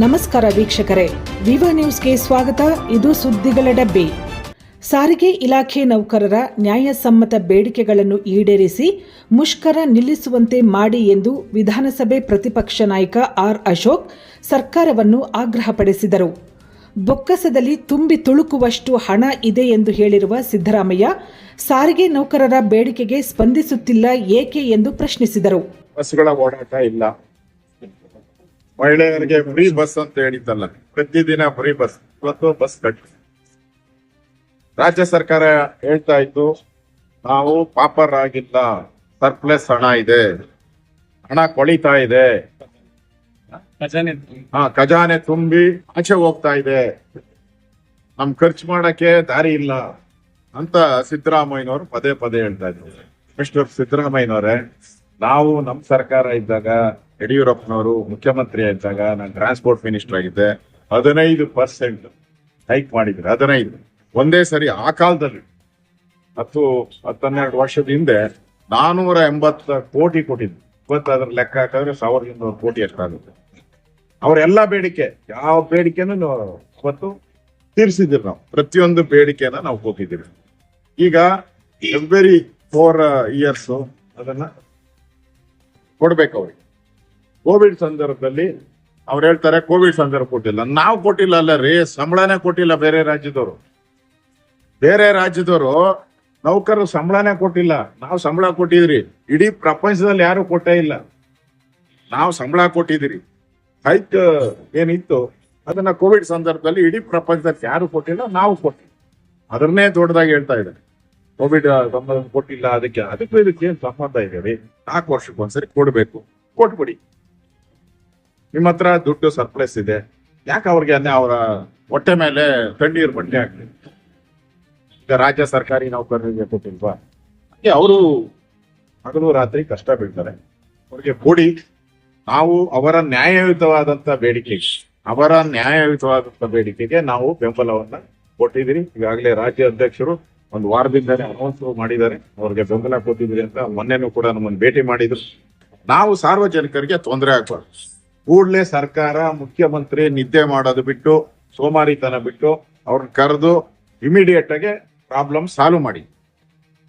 ನಮಸ್ಕಾರ ವೀಕ್ಷಕರೇ, ವಿವಾ ನ್ಯೂಸ್ಗೆ ಸ್ವಾಗತ. ಇದು ಸುದ್ದಿಗಳ ಡಬ್ಬಿ. ಸಾರಿಗೆ ಇಲಾಖೆ ನೌಕರರ ನ್ಯಾಯಸಮ್ಮತ ಬೇಡಿಕೆಗಳನ್ನು ಈಡೇರಿಸಿ ಮುಷ್ಕರ ನಿಲ್ಲಿಸುವಂತೆ ಮಾಡಿ ಎಂದು ವಿಧಾನಸಭೆ ಪ್ರತಿಪಕ್ಷ ನಾಯಕ ಆರ್ ಅಶೋಕ್ ಸರ್ಕಾರವನ್ನು ಆಗ್ರಹಪಡಿಸಿದರು. ಬೊಕ್ಕಸದಲ್ಲಿ ತುಂಬಿ ತುಳುಕುವಷ್ಟು ಹಣ ಇದೆ ಎಂದು ಹೇಳಿರುವ ಸಿದ್ದರಾಮಯ್ಯ ಸಾರಿಗೆ ನೌಕರರ ಬೇಡಿಕೆಗೆ ಸ್ಪಂದಿಸುತ್ತಿಲ್ಲ ಏಕೆ ಎಂದು ಪ್ರಶ್ನಿಸಿದರು. ಬಸ್ಗಳ ಓಡಾಟ ಇಲ್ಲ, ಮಹಿಳೆಯರಿಗೆ ಫ್ರೀ ಬಸ್ ಅಂತ ಹೇಳಿದ್ದಲ್ಲ, ಪ್ರತಿದಿನ ಫ್ರೀ ಬಸ್, ಇವತ್ತು ಬಸ್ ಕಟ್. ರಾಜ್ಯ ಸರ್ಕಾರ ಹೇಳ್ತಾ ಇತ್ತು ನಾವು ಪಾಪರ್ ಆಗಿಲ್ಲ, ಸರ್ಪ್ಲಸ್ ಹಣ ಇದೆ, ಹಣ ಕೊಳಿತಾ ಇದೆ, ಖಜಾನೆ ತುಂಬಿ ಆಚೆ ಹೋಗ್ತಾ ಇದೆ, ನಮ್ ಖರ್ಚು ಮಾಡಕ್ಕೆ ದಾರಿ ಇಲ್ಲ ಅಂತ ಸಿದ್ದರಾಮಯ್ಯನವರು ಪದೇ ಪದೇ ಹೇಳ್ತಾ ಇದ್ರು. ಮಿಸ್ಟರ್ ಸಿದ್ದರಾಮಯ್ಯನವರೇ, ನಾವು ನಮ್ ಸರ್ಕಾರ ಇದ್ದಾಗ, ಯಡಿಯೂರಪ್ಪನವರು ಮುಖ್ಯಮಂತ್ರಿ ಇದ್ದಾಗ, ನಾನು ಟ್ರಾನ್ಸ್ಪೋರ್ಟ್ ಮಿನಿಸ್ಟರ್ ಆಗಿದ್ದೆ, 15% ಹೈಕ್ ಮಾಡಿದ್ರು. 15 ಒಂದೇ ಸರಿ. ಆ ಕಾಲದಲ್ಲಿ 10-12 ವರ್ಷದ ಹಿಂದೆ 480 ಕೋಟಿ ಕೊಟ್ಟಿದ್ರು. ಇವತ್ತು ಅದ್ರ ಲೆಕ್ಕ ಹಾಕಿದ್ರೆ 1200 ಕೋಟಿ ಅಷ್ಟಾಗುತ್ತೆ. ಅವರೆಲ್ಲ ಬೇಡಿಕೆ, ಯಾವ ಬೇಡಿಕೆನೂ ಇವತ್ತು ತೀರಿಸಿದ್ರು. ನಾವು ಪ್ರತಿಯೊಂದು ಬೇಡಿಕೆನ ನಾವು ಕೊಟ್ಟಿದ್ದೀವಿ. ಈಗ ಎವ್ರಿ 4 ಇಯರ್ಸ್ ಅದನ್ನ ಕೊಡ್ಬೇಕು ಅವ್ರಿಗೆ. ಕೋವಿಡ್ ಸಂದರ್ಭದಲ್ಲಿ ಅವ್ರು ಹೇಳ್ತಾರೆ ಕೋವಿಡ್ ಸಂದರ್ಭ ಕೊಟ್ಟಿಲ್ಲ. ನಾವು ಕೊಟ್ಟಿಲ್ಲ ಅಲ್ಲ ರೀ, ಸಂಬಳನೇ ಕೊಟ್ಟಿಲ್ಲ. ಬೇರೆ ರಾಜ್ಯದವರು ನೌಕರರು ಸಂಬಳನೇ ಕೊಟ್ಟಿಲ್ಲ, ನಾವು ಸಂಬಳ ಕೊಟ್ಟಿದ್ರಿ. ಇಡೀ ಪ್ರಪಂಚದಲ್ಲಿ ಯಾರು ಕೊಟ್ಟೇ ಇಲ್ಲ, ನಾವು ಸಂಬಳ ಕೊಟ್ಟಿದ್ದೀರಿ. ಹೈಕ್ ಏನಿತ್ತು ಅದನ್ನ ಕೋವಿಡ್ ಸಂದರ್ಭದಲ್ಲಿ ಇಡೀ ಪ್ರಪಂಚದಲ್ಲಿ ಯಾರು ಕೊಟ್ಟಿಲ್ಲ, ನಾವು ಕೊಟ್ಟಿಲ್ಲ. ಅದನ್ನೇ ದೊಡ್ಡದಾಗಿ ಹೇಳ್ತಾ ಇದ್ದಾರೆ. ಕೋವಿಡ್ ಸಂಬಂಧ ಕೊಟ್ಟಿಲ್ಲ, ಅದಕ್ಕೂ ಇದಕ್ಕೆ ಏನ್ ಸಂಬಂಧ ಇದೆ ರೀ? 4 ವರ್ಷಕ್ಕೊಂದ್ಸರಿ ಕೊಡ್ಬೇಕು, ಕೊಟ್ಬಿಡಿ. ನಿಮ್ಮ ಹತ್ರ ದುಡ್ಡು ಸರ್ಪ್ಲಸ್ ಇದೆ, ಯಾಕೆ ಅವ್ರಿಗೆ ಅವರ ಹೊಟ್ಟೆ ಮೇಲೆ ತಣ್ಣೀರು ಬಟ್ಟೆ ಹಾಕ್ಲಿ? ಈಗ ರಾಜ್ಯ ಸರ್ಕಾರಿ ನೌಕರರಿಗೆ ಕೊಟ್ಟಿಲ್ವಾ? ಹಾಗೆ ಅವರು ಹಗಲು ರಾತ್ರಿ ಕಷ್ಟ ಬೀಳ್ತಾರೆ, ಅವ್ರಿಗೆ ಕೊಡಿ. ನಾವು ಅವರ ನ್ಯಾಯಯುತವಾದಂತ ಬೇಡಿಕೆಗೆ ನಾವು ಬೆಂಬಲವನ್ನ ಕೊಟ್ಟಿದ್ದೀರಿ. ಈಗಾಗಲೇ ರಾಜ್ಯ ಅಧ್ಯಕ್ಷರು 1 ವಾರದಿಂದಲೇ ಅನೌನ್ಸ್ ಮಾಡಿದ್ದಾರೆ, ಅವ್ರಿಗೆ ಬೆಂಬಲ ಕೊಟ್ಟಿದ್ದೀರಿ ಅಂತ. ಮೊನ್ನೆನೂ ಕೂಡ ನಮ್ಮನ್ನು ಭೇಟಿ ಮಾಡಿದ್ರು. ನಾವು ಸಾರ್ವಜನಿಕರಿಗೆ ತೊಂದರೆ ಆಗ್ಬಾರ್ದು. ಕೂಡಲೇ ಸರ್ಕಾರ, ಮುಖ್ಯಮಂತ್ರಿ ನಿದ್ದೆ ಮಾಡೋದು ಬಿಟ್ಟು, ಸೋಮಾರಿತನ ಬಿಟ್ಟು ಅವ್ರನ್ನ ಕರೆದು ಇಮಿಡಿಯೇಟ್ ಆಗಿ ಪ್ರಾಬ್ಲಮ್ ಸಾಲ್ವ್ ಮಾಡಿ.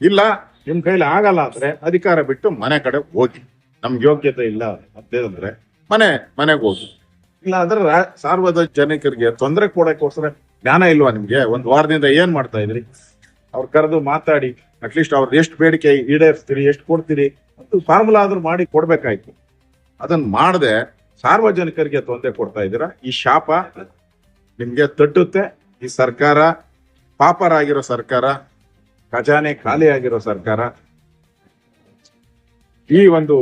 ಇಲ್ಲ ನಿಮ್ ಕೈಲಿ ಆಗಲ್ಲ ಅಂದ್ರೆ ಅಧಿಕಾರ ಬಿಟ್ಟು ಮನೆ ಕಡೆ ಹೋಗಿ. ನಮ್ಗೆ ಯೋಗ್ಯತೆ ಇಲ್ಲ ಅಂತಂದ್ರೆ ಮನೆಗೆ ಹೋಗಿ. ಇಲ್ಲ ಅಂದ್ರೆ ಸಾರ್ವಜನಿಕರಿಗೆ ತೊಂದರೆ ಕೊಡೋಕ್ಕೋಸ್ಕರ ಜ್ಞಾನ ಇಲ್ವಾ ನಿಮ್ಗೆ? 1 ವಾರದಿಂದ ಏನ್ ಮಾಡ್ತಾ ಇದ್ರಿ? ಅವ್ರು ಕರೆದು ಮಾತಾಡಿ, ಅಟ್ಲೀಸ್ಟ್ ಅವ್ರದ್ದು ಎಷ್ಟು ಬೇಡಿಕೆ ಈಡೇರಿಸ್ತೀರಿ, ಎಷ್ಟು ಕೊಡ್ತೀರಿ ಅಂತ ಫಾರ್ಮುಲಾ ಆದ್ರೂ ಮಾಡಿ ಕೊಡ್ಬೇಕಾಯ್ತು. ಅದನ್ನ ಮಾಡದೆ ಸಾರ್ವಜನಿಕರಿಗೆ ತೊಂದರೆ ಕೊಡ್ತಾ ಇದ್ದೀರಾ. ಈ ಶಾಪ ನಿಮ್ಗೆ ತಟ್ಟುತ್ತೆ. ಈ ಸರ್ಕಾರ ಪಾಪರ್ ಆಗಿರೋ ಸರ್ಕಾರ, ಖಜಾನೆ ಖಾಲಿ ಆಗಿರೋ ಸರ್ಕಾರ ಈ ಒಂದು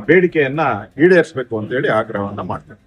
ಬೇಡಿಕೆಯನ್ನ ಈಡೇರಿಸಬೇಕು ಅಂತ ಹೇಳಿ ಆಗ್ರಹವನ್ನ ಮಾಡ್ತಾರೆ.